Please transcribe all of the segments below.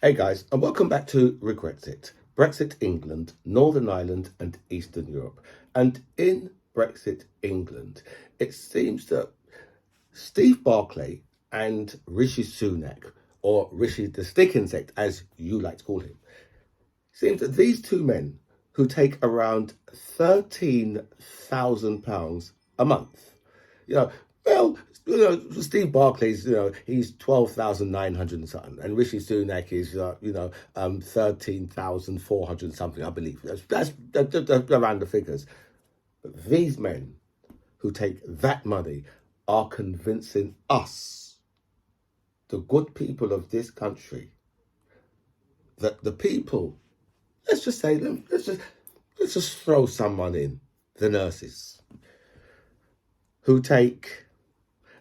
Hey guys, and welcome back to Brexit. Brexit England, Northern Ireland, and Eastern Europe. And in Brexit England, it seems that Steve Barclay and Rishi Sunak, or Rishi the Stick Insect, as you like to call him, seems that these two men who take around £13,000 a month, you know, well, Steve Barclay's, he's 12,900 and something, and Rishi Sunak is, 13,400 something, I believe. That's around the figures. But these men who take that money are convincing us, the good people of this country, that the people, let's just say, let's just throw someone in, the nurses, who take,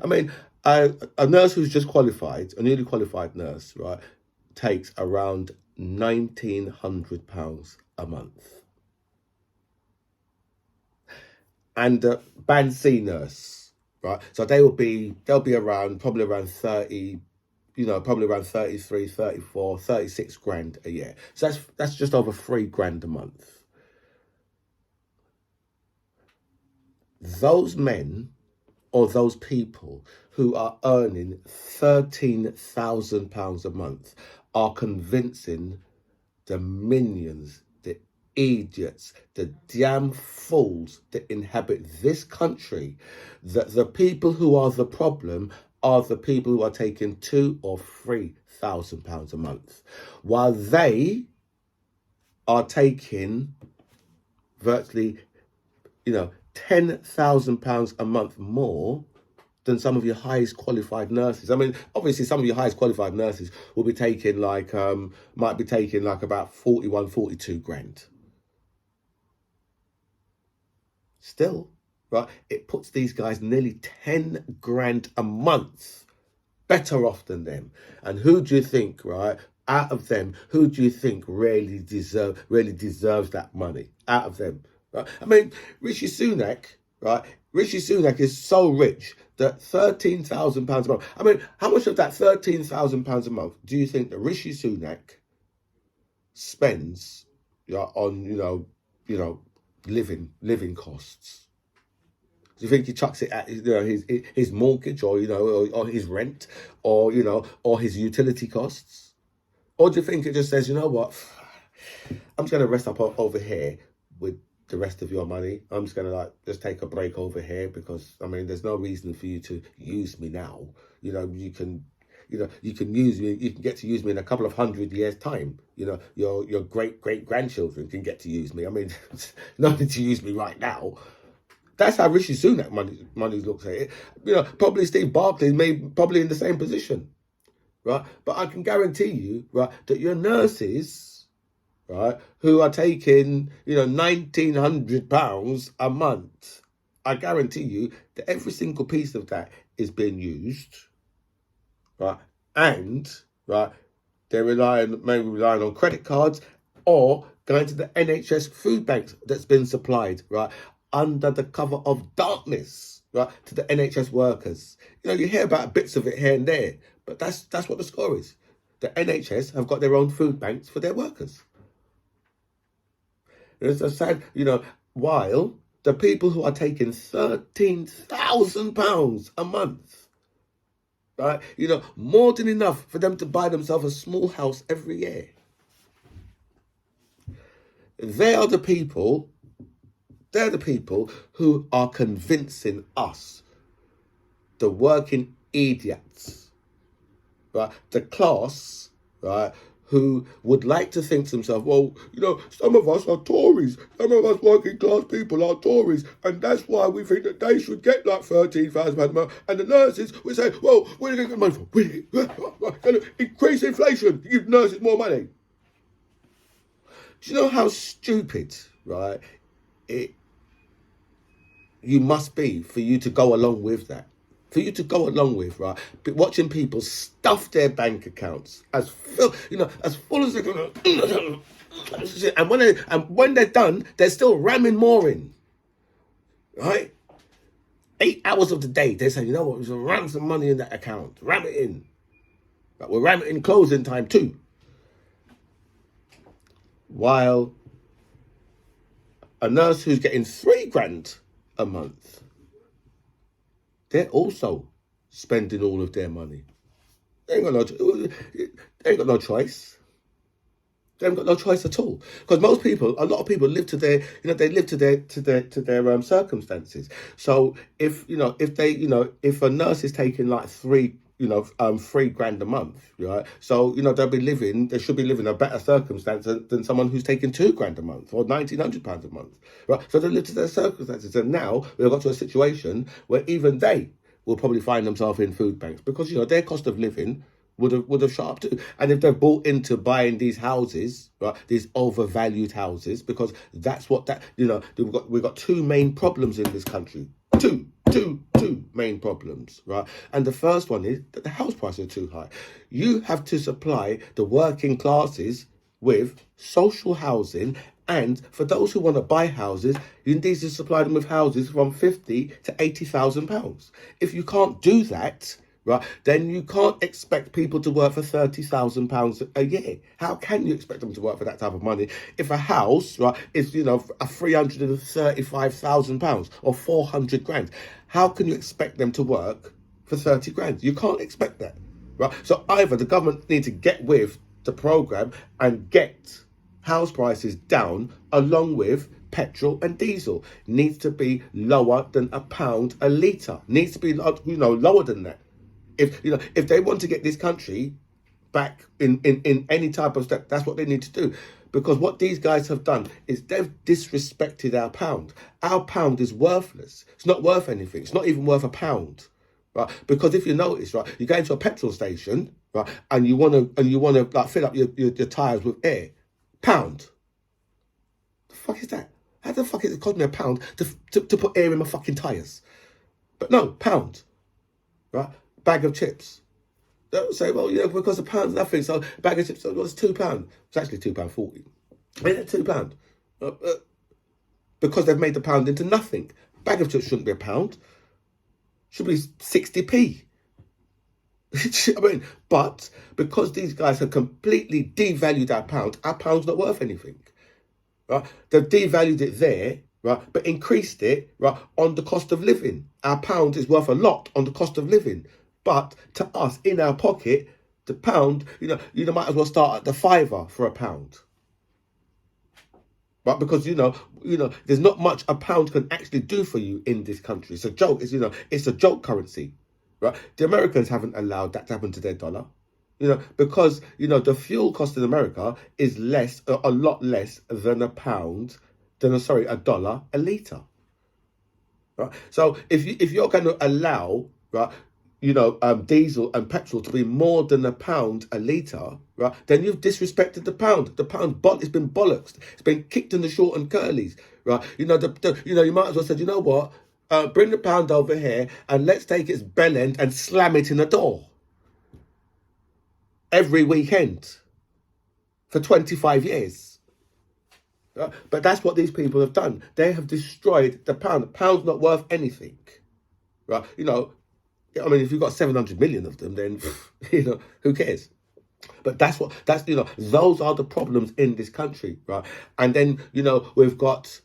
I mean, a nurse who's just qualified, a newly qualified nurse, right, takes around £1,900 a month. And band C nurse, right, so they'll be around, probably around 30, probably around 33, 34, 36 grand a year. So that's just over 3 grand a month. Those men or those people who are earning £13,000 a month are convincing the minions, the idiots, the damn fools that inhabit this country that the people who are the problem are the people who are taking £2,000 or £3,000 a month, while they are taking virtually, £10,000 a month more than some of your highest qualified nurses. I mean, obviously, some of your highest qualified nurses will be taking might be taking like about 41, 42 grand. Still, right, it puts these guys nearly 10 grand a month better off than them. And who do you think, right, out of them, who do you think really deserves that money out of them? Right? I mean, Rishi Sunak, right? Rishi Sunak is so rich that £13,000 a month. I mean, how much of that £13,000 a month do you think that Rishi Sunak spends, on living costs? Do you think he chucks it at his mortgage, or or his rent, or his utility costs? Or do you think it just says, you know what, I'm just going to rest up over here with the rest of your money. I'm just gonna just take a break over here, because I mean there's no reason for you to use me now. You can use me, you can get to use me in a couple of 100 years time. Your great grandchildren can get to use me. I mean, nothing to use me right now. That's how Rishi Sunak money looks at it. Probably Steve Barclay probably in the same position, right? But I can guarantee you, right, that your nurses, right, who are taking, £1,900 a month, I guarantee you that every single piece of that is being used, right, and, right, they're maybe relying on credit cards or going to the NHS food banks that's been supplied, right, under the cover of darkness, right, to the NHS workers. You hear about bits of it here and there, but that's what the score is. The NHS have got their own food banks for their workers. It's a sad, while the people who are taking £13,000 a month, right, more than enough for them to buy themselves a small house every year. They're the people who are convincing us, the working idiots, right, the class, right, who would like to think to themselves, well, some of us are Tories, some of us working class people are Tories, and that's why we think that they should get like £13,000 a month. And the nurses will say, well, where are they going to get money from? We're going to increase inflation, give nurses more money. Do you know how stupid, right, you must be for you to go along with that? For you to go along with, right, watching people stuff their bank accounts as full as they're gonna, and when they're done, they're still ramming more in, right? 8 hours of the day, they say, you know what, we'll ram some money in that account, ram it in. But we'll ram it in closing time too. while a nurse who's getting $3,000 a month, they're also spending all of their money. They ain't got no choice. They haven't got no choice at all, because a lot of people live to their, they live to their circumstances. So if if a nurse is taking like $3,000 a month, right? So they should be living a better circumstance than someone who's taking $2,000 a month or £1,900 a month, right? So they live to their circumstances, and now we've got to a situation where even they will probably find themselves in food banks, because their cost of living would have shot up too. And if they've bought into buying these houses, right, these overvalued houses, because that's what we've got two main problems in this country. Two main problems, right? And the first one is that the house prices are too high. You have to supply the working classes with social housing, and for those who want to buy houses, you need to supply them with houses from £50,000 to £80,000. If you can't do that, right, then you can't expect people to work for £30,000 a year. How can you expect them to work for that type of money if a house, right, is a £335,000 or 400 grand? How can you expect them to work for 30 grand? You can't expect that, right? So either the government needs to get with the program and get house prices down, along with petrol and diesel. Needs to be lower than £1 a litre. Needs to be lower than that. If they want to get this country back in any type of step, that's what they need to do. Because what these guys have done is they've disrespected our pound. Our pound is worthless. It's not worth anything. It's not even worth £1, right? Because if you notice, right, you go into a petrol station, right, and you wanna like fill up your tires with air, £1. The fuck is that? How the fuck is it cost me £1 to put air in my fucking tires? But no, £1, right? Bag of chips. They'll say, well, because a pound's nothing, so a bag of chips, well, it's £2. It's actually £2.40. Yeah, £2. Because they've made the pound into nothing. Bag of chips shouldn't be £1. Should be 60p. I mean, but because these guys have completely devalued our pound's not worth anything. Right? They've devalued it there, right, but increased it, right, on the cost of living. Our pound is worth a lot on the cost of living. But to us, in our pocket, the pound, you might as well start at the fiver for £1. Right? Because, there's not much a pound can actually do for you in this country. It's a joke. It's a joke currency. Right? The Americans haven't allowed that to happen to their dollar. Because, the fuel cost in America is a lot less than a dollar a litre. Right? So if you're going to allow, right, diesel and petrol to be more than £1 a litre, right, then you've disrespected the pound. The pound it's been bollocksed. It's been kicked in the short and curlies, right? You might as well say, what? Bring the pound over here and let's take its bell end and slam it in the door every weekend for 25 years. But that's what these people have done. They have destroyed the pound. The pound's not worth anything, right? I mean, if you've got 700 million of them, then, who cares? But those are the problems in this country, right? And then, we've got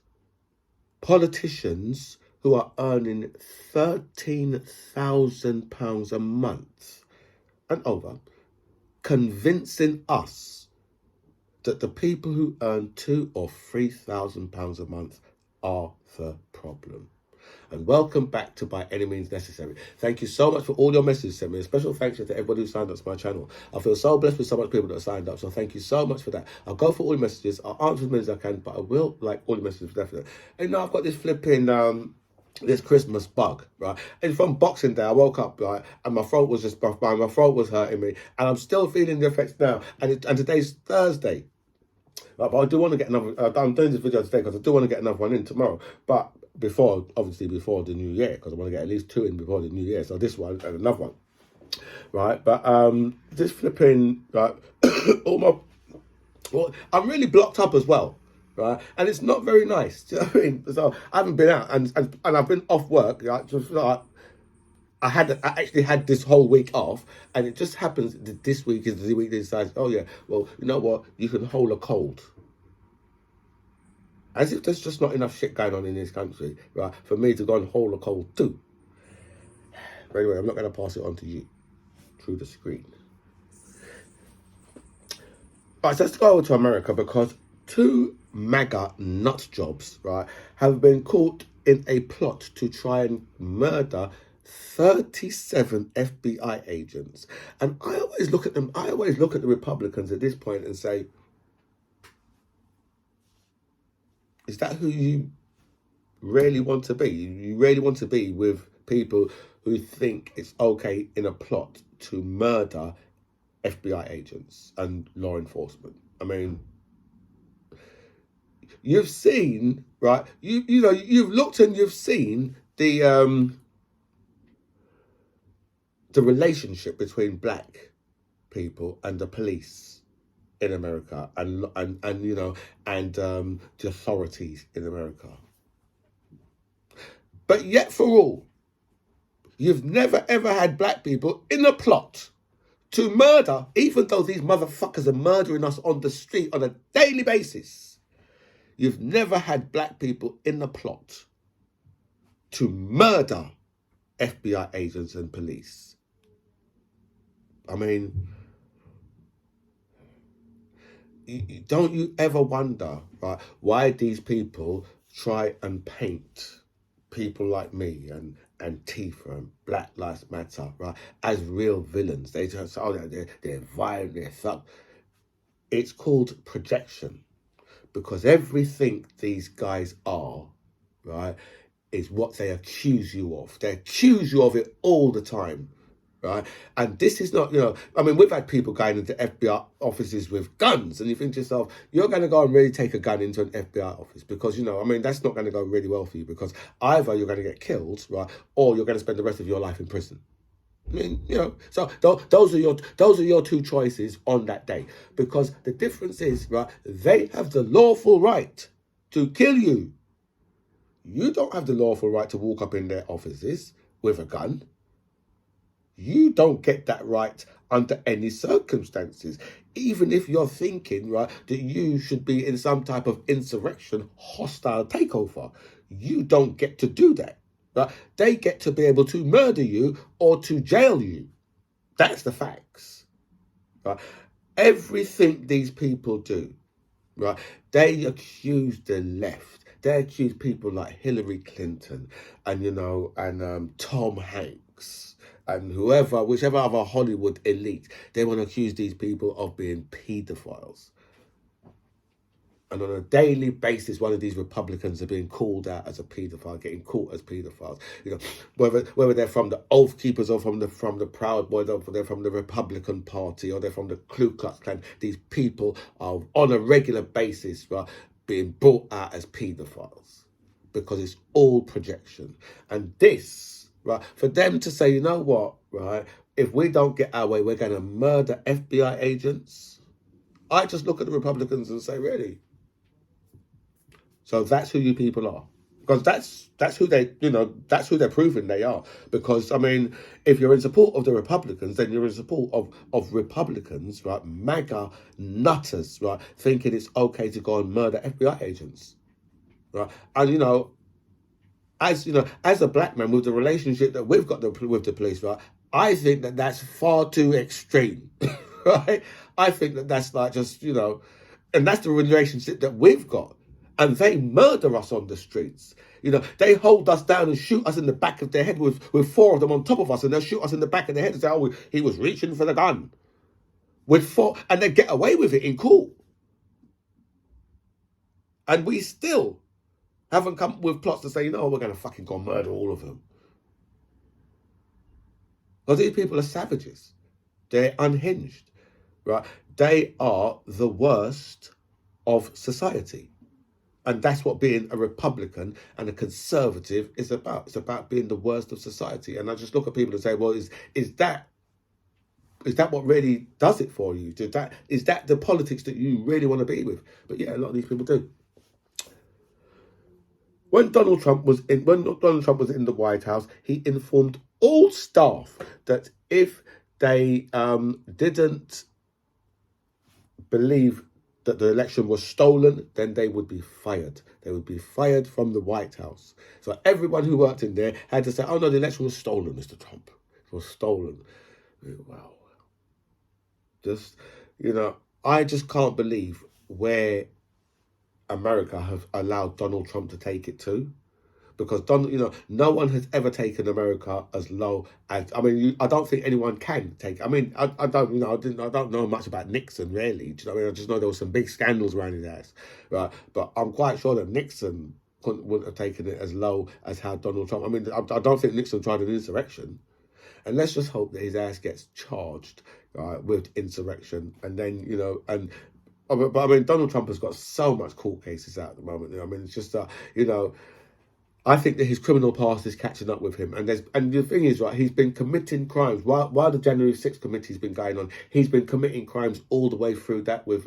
politicians who are earning £13,000 a month and over, convincing us that the people who earn £2,000 or £3,000 a month are the problem. And welcome back to By Any Means Necessary. Thank you so much for all your messages sent me. A special thanks to everybody who signed up to my channel. I feel so blessed with so much people that have signed up, so thank you so much for that. I'll go for all the messages. I'll answer as many as I can, but I will like all the messages definitely. And now I've got this flipping this Christmas bug, right? And from Boxing Day, I woke up, right, and my throat was hurting me, and I'm still feeling the effects now. And today's Thursday. Right, but I do want to get another. I'm doing this video today because I do want to get another one in tomorrow. But before the new year, because I want to get at least 2 in before the new year. So this one and another one, right? But this flipping, right, I'm really blocked up as well, right? And it's not very nice. Do you know what I mean? So I haven't been out and I've been off work. Right? Just like I actually had this whole week off, and it just happens that this week is the week they decide, oh yeah, well, you know what, you can hold a cold. As if there's just not enough shit going on in this country, right, for me to go and hold a cold too. But anyway, I'm not going to pass it on to you through the screen. Right, so let's go over to America, because two MAGA nut jobs, right, have been caught in a plot to try and murder 37 FBI agents. And I always look at them, I always look at the Republicans at this point and say, is that who you really want to be? You really want to be with people who think it's okay in a plot to murder FBI agents and law enforcement? I mean, you've seen, right? You know, you've looked and you've seen the relationship between black people and the police in America, and you know, and the authorities in America. But yet, for all, you've never ever had black people in a plot to murder, even though these motherfuckers are murdering us on the street on a daily basis. You've never had black people in a plot to murder FBI agents and police. I mean, don't you ever wonder, right, why these people try and paint people like me and Antifa and Black Lives Matter, right, as real villains? They just, oh, they're violent, they're thug. It's called projection, because everything these guys are, right, is what they accuse you of. They accuse you of it all the time, right? And this is not, you know, I mean, we've had people going into FBI offices with guns, and you think to yourself, you're going to go and really take a gun into an FBI office, because, you know, I mean, that's not going to go really well for you, because either you're going to get killed, right, or you're going to spend the rest of your life in prison. I mean, you know, so those are your two choices on that day, because the difference is, right, they have the lawful right to kill you. You don't have the lawful right to walk up in their offices with a gun. You don't get that right under any circumstances, even if you're thinking, right, that you should be in some type of insurrection, hostile takeover. You don't get to do that. Right? They get to be able to murder you or to jail you. That's the facts. Right? Everything these people do, right, they accuse the left. They accuse people like Hillary Clinton and, you know, and Tom Hanks and whichever other Hollywood elite. They want to accuse these people of being paedophiles. And on a daily basis, one of these Republicans are being called out as a paedophile, getting caught as paedophiles. You know, whether they're from the Oath Keepers or from the Proud Boys, or they're from the Republican Party, or they're from the Ku Klux Klan, these people are on a regular basis, right, being brought out as paedophiles, because it's all projection. And this, right, for them to say, you know what, right, if we don't get our way, we're going to murder FBI agents. I just look at the Republicans and say, really? So that's who you people are, because that's who they, you know, that's who they're proving they are. Because, I mean, if you're in support of the Republicans, then you're in support of Republicans, right, MAGA nutters, right, thinking it's okay to go and murder FBI agents, right? And, you know, as a black man with the relationship that we've got with the police, right, I think that that's far too extreme, right? I think that that's like just, you know, and that's the relationship that we've got. And they murder us on the streets. You know, they hold us down and shoot us in the back of their head with four of them on top of us, and they'll shoot us in the back of the head and say, oh, he was reaching for the gun. With four, and they get away with it in court. And we still haven't come up with plots to say, you know, we're going to fucking go murder all of them. Because these people are savages. They're unhinged, right? They are the worst of society. And that's what being a Republican and a conservative is about. It's about being the worst of society. And I just look at people and say, well, is that what really does it for you? Is that the politics that you really want to be with? But yeah, a lot of these people do. When Donald Trump was in the White House, he informed all staff that if they didn't believe that the election was stolen, then they would be fired. They would be fired from the White House. So everyone who worked in there had to say, oh no, the election was stolen, Mr. Trump. It was stolen. Wow. Just, I just can't believe where America have allowed Donald Trump to take it to. Because no one has ever taken America as low as. I mean, I don't think anyone can take. I mean, I don't. I don't know much about Nixon really. Do you know what I mean? I just know there were some big scandals around his ass, right? But I'm quite sure that Nixon wouldn't have taken it as low as how Donald Trump. I mean, I don't think Nixon tried an insurrection, and let's just hope that his ass gets charged, right, with insurrection, and then But I mean, Donald Trump has got so much court cases out at the moment. I mean, it's just I think that his criminal past is catching up with him, and the thing is, right, he's been committing crimes while the January 6th committee's been going on. He's been committing crimes all the way through that with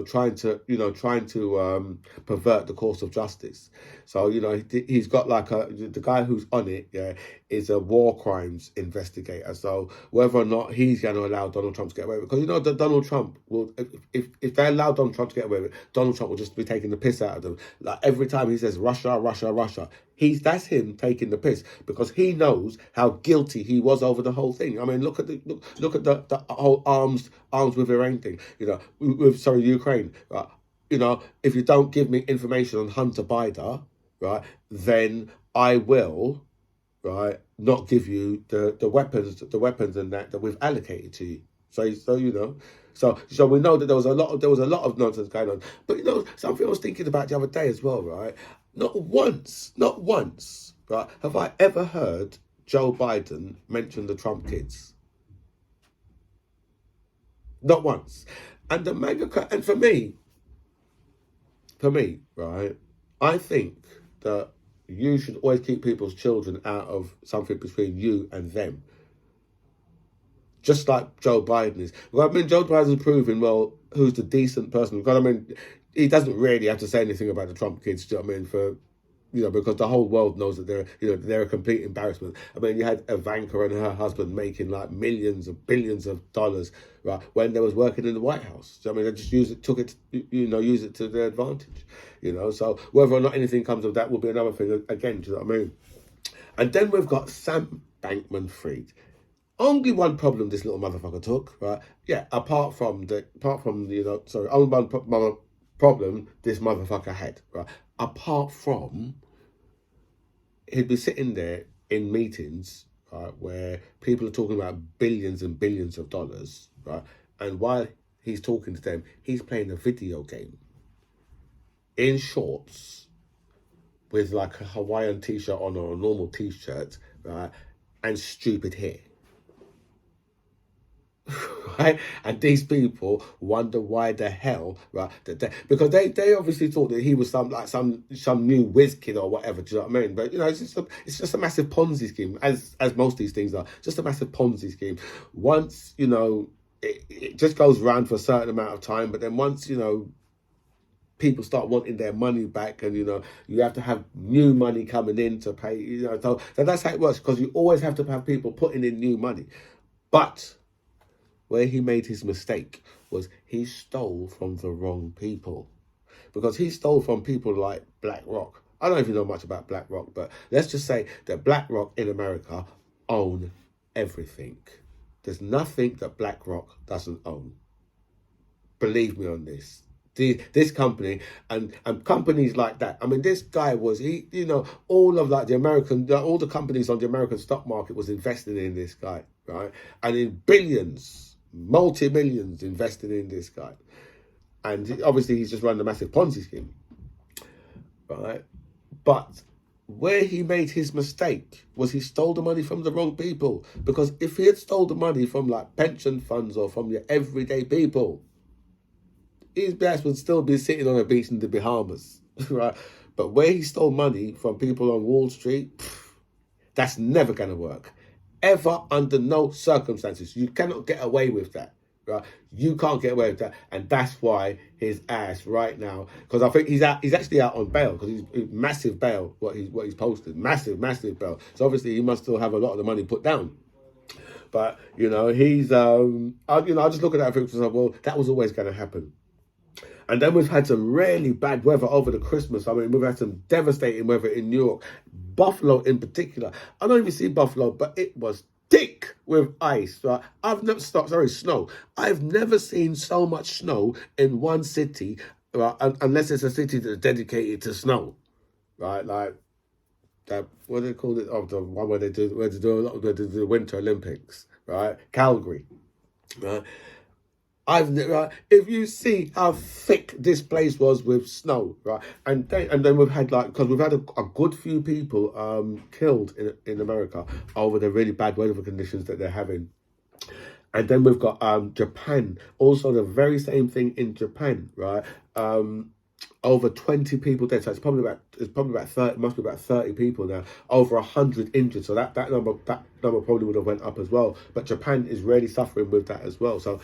trying to pervert the course of justice. So he's got the guy who's on it, is a war crimes investigator. So whether or not he's going to allow Donald Trump to get away with it, because that Donald Trump will, if they allow Donald Trump to get away with it, Donald Trump will just be taking the piss out of them. Like every time he says Russia, Russia, Russia, that's him taking the piss, because he knows how guilty he was over the whole thing. I mean, look at the whole arms with Iran thing. Ukraine. Right? If you don't give me information on Hunter Biden, right, then I will, right, not give you the weapons and that we've allocated to you. So we know that there was a lot of nonsense going on. But something I was thinking about the other day as well, right? Not once, right, have I ever heard Joe Biden mention the Trump kids. Not once. And the MAGA, and for me, right, I think that you should always keep people's children out of something between you and them. Just like Joe Biden is. Well, I mean, Joe Biden's proving, well, who's the decent person. Because, I mean, he doesn't really have to say anything about the Trump kids, do you know what I mean, because the whole world knows that they're a complete embarrassment. I mean, you had Ivanka and her husband making like millions of billions of dollars, right, when they was working in the White House. So, I mean, they just use it to their advantage, So whether or not anything comes of that will be another thing again. Do you know what I mean? And then we've got Sam Bankman-Fried. Only one problem this little motherfucker took, right? Yeah, only one problem this motherfucker had, right? Apart from, he'd be sitting there in meetings, right, where people are talking about billions and billions of dollars, right? And while he's talking to them, he's playing a video game in shorts with like a Hawaiian t-shirt on or a normal t-shirt, right? And stupid hair. Right? And these people wonder why the hell, right? Because they obviously thought that he was some new whiz kid or whatever. Do you know what I mean? But it's just a massive Ponzi scheme, as most of these things are. Just a massive Ponzi scheme. Once it just goes around for a certain amount of time, but then once people start wanting their money back, and you have to have new money coming in to pay. So that's how it works, because you always have to have people putting in new money, but where he made his mistake was he stole from the wrong people. Because he stole from people like BlackRock. I don't even know much about BlackRock, but let's just say that BlackRock in America own everything. There's nothing that BlackRock doesn't own. Believe me on this. This company and companies like that. I mean, this guy was, all of all the companies on the American stock market was investing in this guy, right? And in billions, multi-millions invested in this guy. And obviously he's just run a massive Ponzi scheme, right? But where he made his mistake was he stole the money from the wrong people. Because if he had stole the money from like pension funds or from your everyday people, his ass would still be sitting on a beach in the Bahamas, right? But where he stole money from people on Wall Street, that's never going to work. Ever, under no circumstances. You cannot get away with that, right? You can't get away with that. And that's why his ass right now, because I think he's actually out on bail, because he's massive bail, what he's posted. Massive bail. So obviously he must still have a lot of the money put down. But he's I just look at that and think to myself, well, that was always going to happen. And then we've had some really bad weather over the Christmas. I mean, we've had some devastating weather in New York, Buffalo in particular. I don't even see Buffalo, but it was thick with ice. Right? Snow. I've never seen so much snow in one city, right? Unless it's a city that's dedicated to snow, right? Like that. What do they call it? Oh, the one where they do the Winter Olympics, right? Calgary, right? If you see how thick this place was with snow, right, and then we've had because we've had a good few people killed in America over the really bad weather conditions that they're having. And then we've got Japan, also the very same thing in Japan, right? Over 20 people dead, so it's probably about 30, must be about 30 people now, over 100 injured. So that number probably would have went up as well. But Japan is really suffering with that as well. So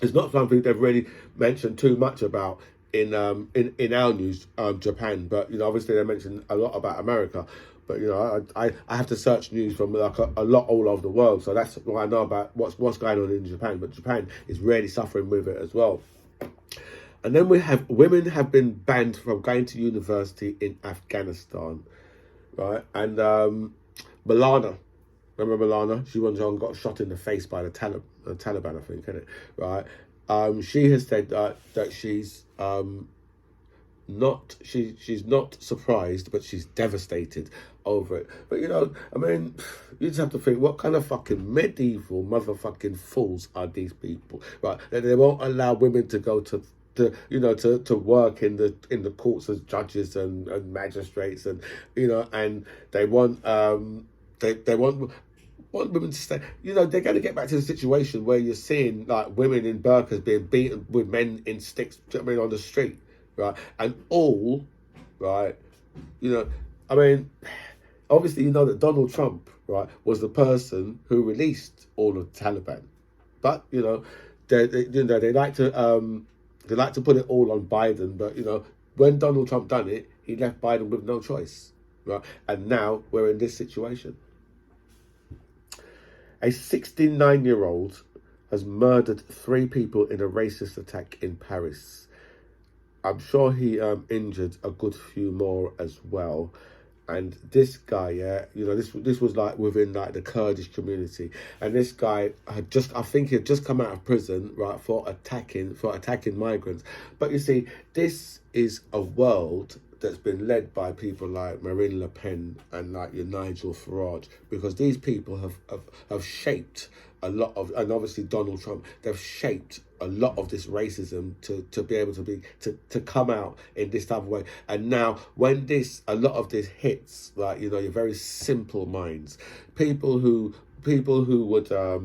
it's not something they've really mentioned too much about in our news, Japan. But obviously they mentioned a lot about America. But I have to search news from like a lot all over the world, so that's what I know about what's going on in Japan. But Japan is really suffering with it as well. And then women have been banned from going to university in Afghanistan, right? And Malala, remember Malala? She went on, got shot in the face by the Taliban, I think, isn't it? Right? She has said that she's she's not surprised, but she's devastated over it. But I mean, you just have to think, what kind of fucking medieval motherfucking fools are these people, right? That they won't allow women to go to work in the courts as judges and magistrates, and and they want they want women to stay. They're going to get back to the situation where you're seeing like women in burqas being beaten with men in sticks, on the street, right? And all, right, I mean, obviously that Donald Trump, right, was the person who released all of the Taliban, but they like to they like to put it all on Biden. But when Donald Trump done it, he left Biden with no choice, right? And now we're in this situation. A 69-year-old has murdered 3 people in a racist attack in Paris. I'm sure he injured a good few more as well. And this guy, this was like within like the Kurdish community, and this guy I think he had just come out of prison, right, for attacking migrants. But you see, this is a world that's been led by people like Marine Le Pen and like your Nigel Farage, because these people have shaped a lot of, and obviously Donald Trump, they've shaped a lot of this racism to be able to come out in this type of way. And now when a lot of this hits, like your very simple minds, people who would let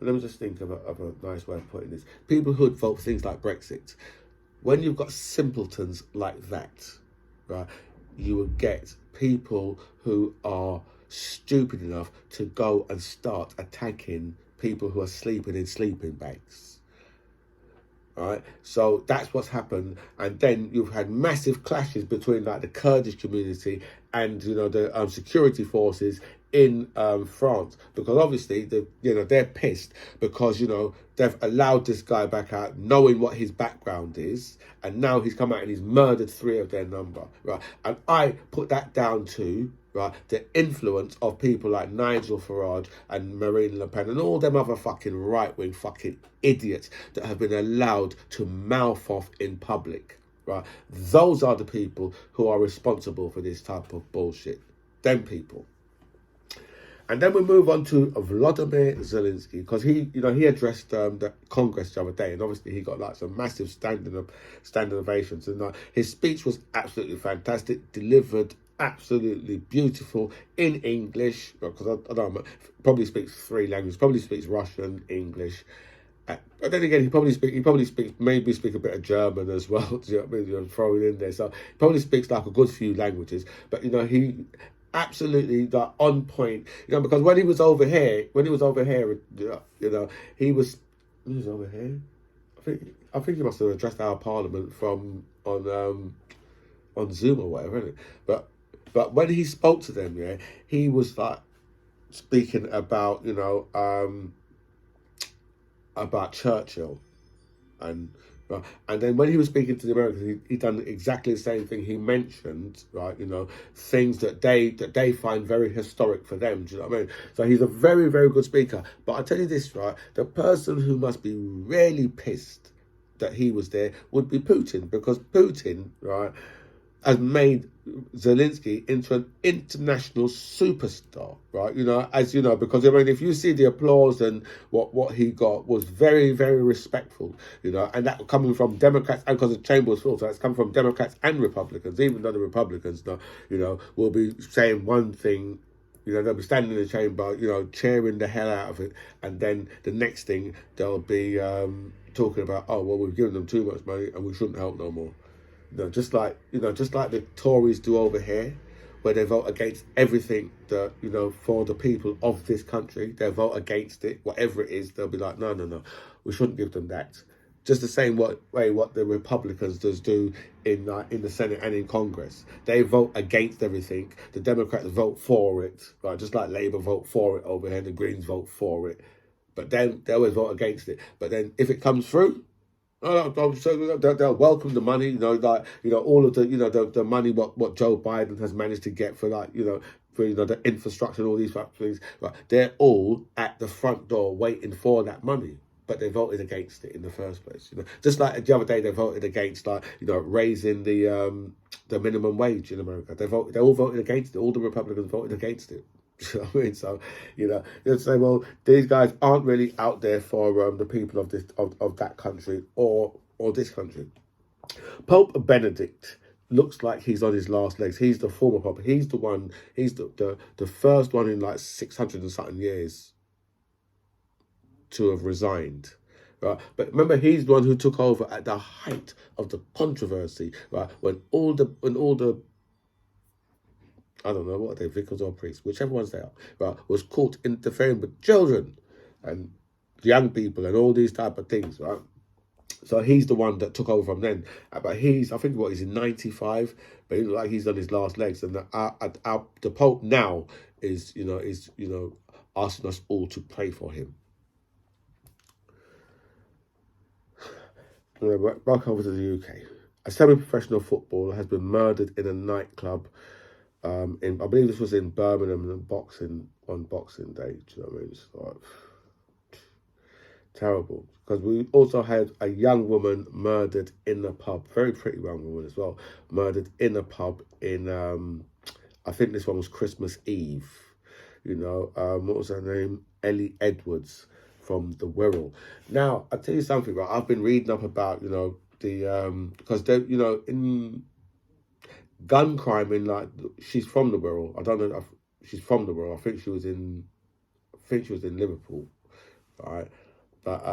me just think of a nice way of putting this, people who would vote for things like Brexit. When you've got simpletons like that, right, you would get people who are stupid enough to go and start attacking people who are sleeping in sleeping bags. Right, so that's what's happened. And then you've had massive clashes between like the Kurdish community and the security forces in France, because obviously they're pissed because they've allowed this guy back out knowing what his background is, and now he's come out and he's murdered 3 of their number, right? And I put that down to, right, the influence of people like Nigel Farage and Marine Le Pen and all them other fucking right-wing fucking idiots that have been allowed to mouth off in public, right? Those are the people who are responsible for this type of bullshit. Them people. And then we move on to Volodymyr Zelensky, because he addressed the Congress the other day, and obviously he got like some massive standing ovations, and his speech was absolutely fantastic, delivered absolutely beautiful in English, because I don't know, probably speaks 3 languages, probably speaks Russian, English. But then again, he probably speaks a bit of German as well. Do you know what I mean? Throw it in there. So he probably speaks like a good few languages. But he absolutely on point. Because when he was over here, he was over here. I think he must have addressed our parliament from on Zoom or whatever, isn't it? But when he spoke to them, he was like speaking about, about Churchill. And and then when he was speaking to the Americans, he done exactly the same thing. He mentioned, right, things that they find very historic for them. Do you know what I mean? So he's a very, very good speaker. But I tell you this, right, the person who must be really pissed that he was there would be Putin, because Putin, right, has made Zelensky into an international superstar, right? As you know, because I mean, if you see the applause and what he got was very, very respectful, and that coming from Democrats, and because the chamber was full, so it's coming from Democrats and Republicans, even though the Republicans, will be saying one thing. They'll be standing in the chamber, cheering the hell out of it, and then the next thing they'll be talking about, oh well, we've given them too much money and we shouldn't help no more. Just like the Tories do over here, where they vote against everything that, for the people of this country. They vote against it, whatever it is. They'll be like, no, no, no, we shouldn't give them that. Just the same way what the Republicans do in the Senate and in Congress. They vote against everything. The Democrats vote for it, right? Just like Labour vote for it over here, the Greens vote for it. But then they always vote against it. But then if it comes through, so they'll welcome the money, all of the money what Joe Biden has managed to get for for the infrastructure and all these things. Right, they're all at the front door waiting for that money, but they voted against it in the first place. Just like the other day they voted against raising the minimum wage in America. They all voted against it. All the Republicans voted against it. You know what I mean? So, you'd say, well, these guys aren't really out there for the people of this of that country or this country. Pope Benedict looks like he's on his last legs. He's the former Pope. He's the one. He's the first one in like 600 and something years to have resigned. Right, but remember, he's the one who took over at the height of the controversy. Right, when all the I don't know what they're, vicars or priests, whichever ones they are, right, was caught interfering with children and young people and all these type of things, right? So he's the one that took over from then. But he's in 95, but he looks like he's on his last legs. And the Pope now is asking us all to pray for him. Back over to the UK. A semi-professional footballer has been murdered in a nightclub. I believe this was in Birmingham on Boxing Day. Do you know what I mean? It's like terrible. Because we also had a young woman murdered in a pub, very pretty young woman as well, murdered in a pub in I think this one was Christmas Eve. What was her name? Ellie Edwards from the Wirral. Now, I'll tell you something, right? I've been reading up about because they in gun crime in she's from the Wirral. I don't know if she's from the Wirral. I think she was in Liverpool, right? But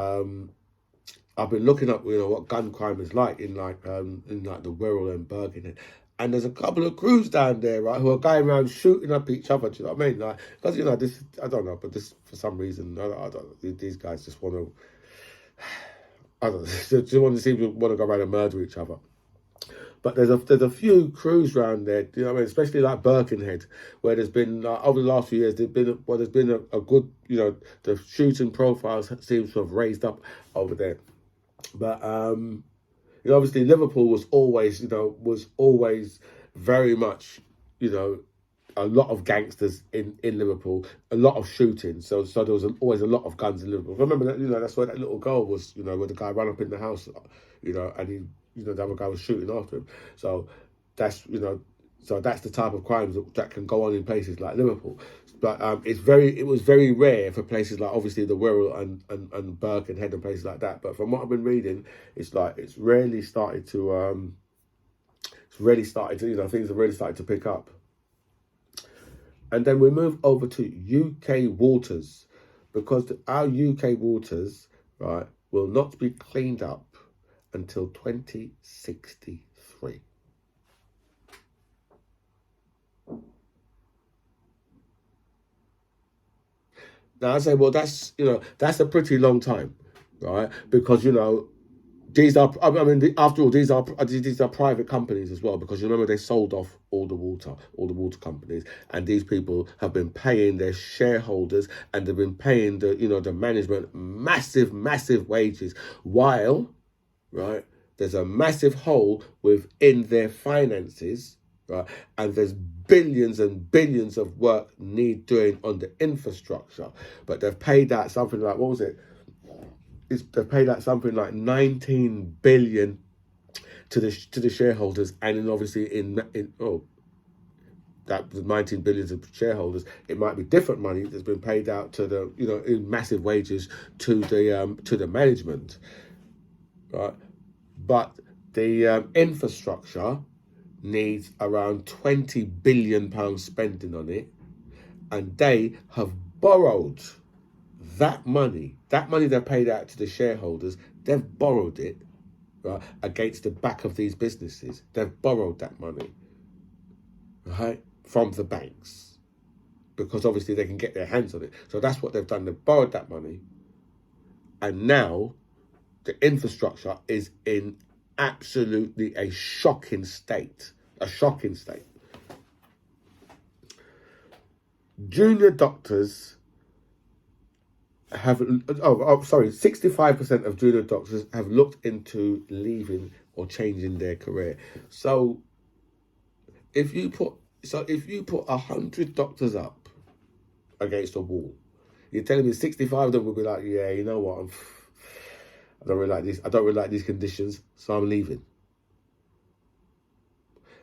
I've been looking up what gun crime is like in the Wirral and Bergen, and there's a couple of crews down there, right, who are going around shooting up each other. Do you know what I mean? Because this, I don't know, but this for some reason I don't. These guys just want to. I don't know. Just want to go around and murder each other. But there's a few crews around there, you know what I mean? Especially like Birkenhead, where there's been over the last few years there's been a good, the shooting profiles seems to have raised up over there. But obviously Liverpool was always very much, a lot of gangsters in Liverpool, a lot of shooting. So there was always a lot of guns in Liverpool. Remember that, that's where that little girl was, where the guy ran up in the house, and he. The other guy was shooting after him. So that's the type of crimes that can go on in places like Liverpool. But it was very rare for places like obviously the Wirral and Birkenhead and places like that. But from what I've been reading, it's really started to things have really started to pick up. And then we move over to UK waters, because our UK waters, right, will not be cleaned up until 2063. Now I say, well, that's a pretty long time, right? Because These are, I mean, after all, these are private companies as well, because you remember they sold off all the water companies, and these people have been paying their shareholders, and they've been paying the management massive wages, while, right, there's a massive hole within their finances, right, and there's billions and billions of work need doing on the infrastructure, but they've paid out something like, what was it? They've paid out something like 19 billion to the shareholders, and then obviously that the 19 billions of shareholders, it might be different money that's been paid out to the in massive wages to the management, right? But the infrastructure needs around 20 billion pounds spending on it, and they have borrowed that money they paid out to the shareholders. They've borrowed it, right, against the back of these businesses. They've borrowed that money, right, from the banks, because obviously they can get their hands on it. So that's what they've done. They've borrowed that money, and now the infrastructure is in absolutely a shocking state. Junior doctors have 65% of junior doctors have looked into leaving or changing their career. So if you put 100 doctors up against a wall, you're telling me 65 of them will be like, yeah, you know what, I don't really like these conditions, so I'm leaving.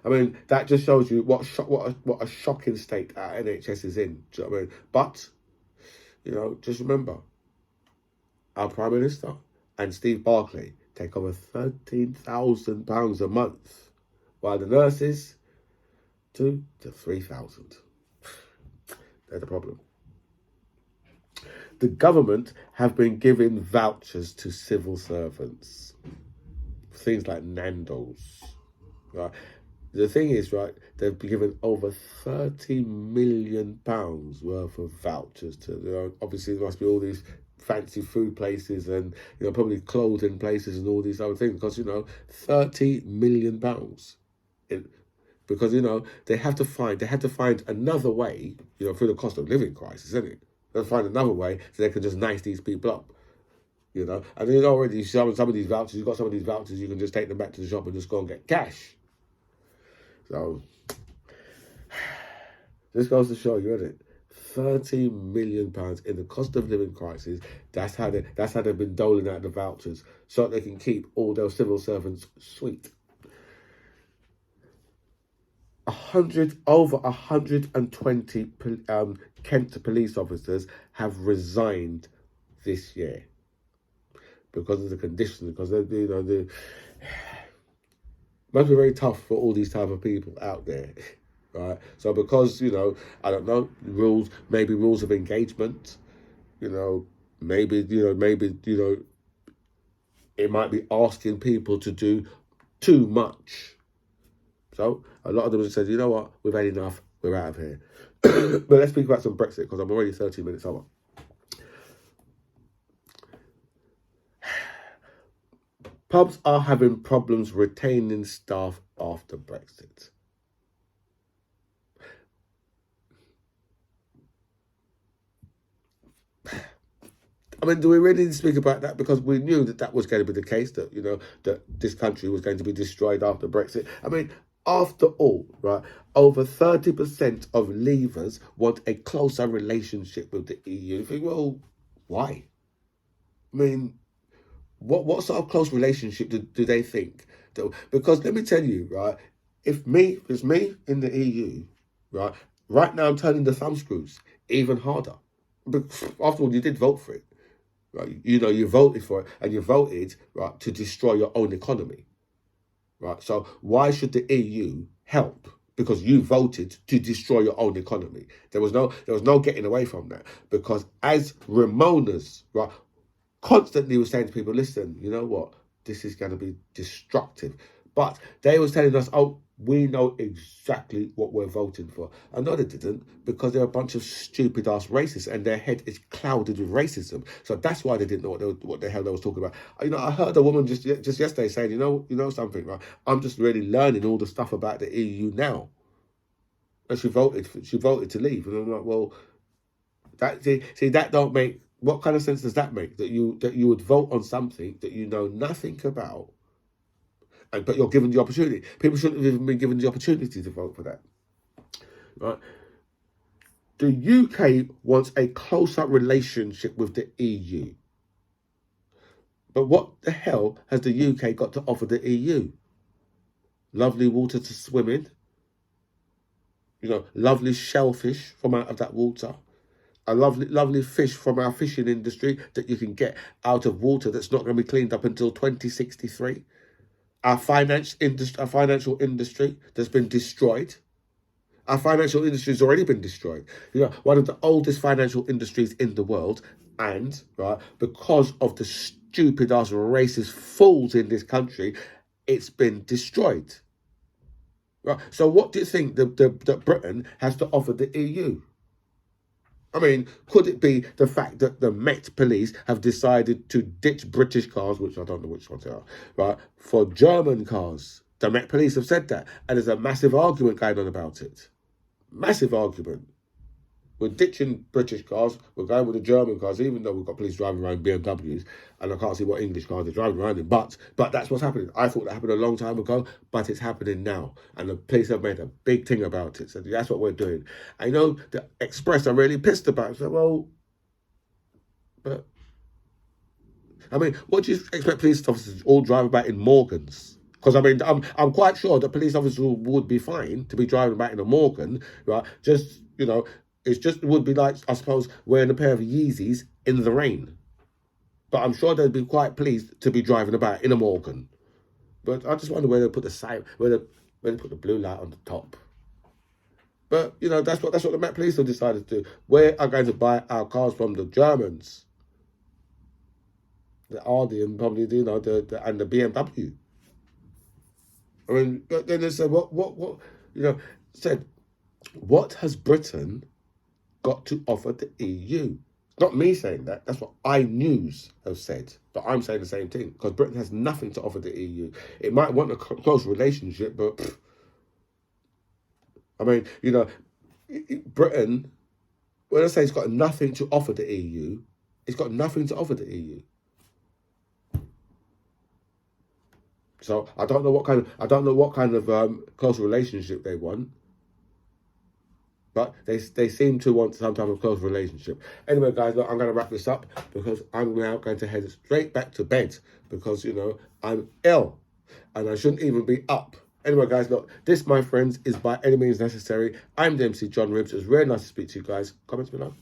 I mean, that just shows you what a shocking state our NHS is in. Do you know what I mean? But just remember, our Prime Minister and Steve Barclay take over £13,000 a month, while the nurses, 2,000 to 3,000. They're the problem. The government have been giving vouchers to civil servants, things like Nando's, right? The thing is, right, they've been given over £30 million worth of vouchers to, obviously there must be all these fancy food places and, probably clothing places and all these other things, because, £30 million. Because, they had to find another way, through the cost of living crisis, isn't it? They'll find another way so they can just nice these people up. And then already some of these vouchers, you've got some of these vouchers, you can just take them back to the shop and just go and get cash. So this goes to show you, isn't it? £30 million in the cost of living crisis. That's how they've been doling out the vouchers, so they can keep all those civil servants sweet. Over 120 Kent police officers have resigned this year because of the conditions. Because they must be very tough for all these type of people out there, right? So because I don't know, maybe rules of engagement, maybe it might be asking people to do too much. So a lot of them have said, you know what, we've had enough, we're out of here. But let's speak about some Brexit, because I'm already 30 minutes over. Pubs are having problems retaining staff after Brexit. I mean, do we really need to speak about that? Because we knew that was going to be the case, that, that this country was going to be destroyed after Brexit. I mean, after all, right, over 30% of leavers want a closer relationship with the EU. You think, well, why? I mean, what sort of close relationship do they think? Because let me tell you, right, if it's me in the EU, right now I'm turning the thumbscrews even harder. But after all, you did vote for it, right? You voted for it, and you voted, right, to destroy your own economy, right? So why should the EU help? Because you voted to destroy your own economy. There was no getting away from that. Because as Ramonas, right, constantly was saying to people, listen, you know what, this is going to be destructive. But they was telling us, oh, We know exactly what we're voting for. I know they didn't, because they're a bunch of stupid ass racists and their head is clouded with racism. So that's why they didn't know what the hell they was talking about. You know, I heard a woman just yesterday saying, you know something, right? I'm just really learning all the stuff about the EU now. And she voted to leave. And I'm like, well, that don't make, what kind of sense does that make? That you would vote on something that you know nothing about, but you're given the opportunity. People shouldn't have even been given the opportunity to vote for that. Right? The UK wants a closer relationship with the EU. But what the hell has the UK got to offer the EU? Lovely water to swim in. Lovely shellfish from out of that water. A lovely fish from our fishing industry that you can get out of water that's not going to be cleaned up until 2063. Our financial industry that's been destroyed. Our financial industry has already been destroyed. One of the oldest financial industries in the world, and because of the stupid ass racist fools in this country, it's been destroyed. Right. So what do you think that Britain has to offer the EU? I mean, could it be the fact that the Met Police have decided to ditch British cars, which I don't know which ones they are, right, for German cars? The Met Police have said that, and there's a massive argument going on about it. Massive argument. We're ditching British cars, we're going with the German cars, even though we've got police driving around BMWs, and I can't see what English cars they're driving around in. But that's what's happening. I thought that happened a long time ago, but it's happening now. And the police have made a big thing about it. So that's what we're doing. I know the Express are really pissed about it. So, well, but, I mean, what do you expect police officers to all drive about in Morgans? Because, I mean, I'm quite sure that police officers would be fine to be driving about in a Morgan, right? Just, it would be like, I suppose, wearing a pair of Yeezys in the rain. But I'm sure they'd be quite pleased to be driving about in a Morgan. But I just wonder where they put the sign, where they put the blue light on the top. But that's what the Met Police have decided to do. We are going to buy our cars from the Germans, the Audi, and probably and the BMW. I mean, but then they said, what has Britain got to offer the EU? Not me saying that. That's what iNews have said. But I'm saying the same thing, because Britain has nothing to offer the EU. It might want a close relationship, but I mean, Britain, when I say it's got nothing to offer the EU, it's got nothing to offer the EU. So I don't know what kind of close relationship they want. But they seem to want some type of close relationship. Anyway, guys, look, I'm going to wrap this up, because I'm now going to head straight back to bed, because, I'm ill and I shouldn't even be up. Anyway, guys, look, this, my friends, is By Any Means Necessary. I'm the MC John Ribs. It was really nice to speak to you guys. Comments below.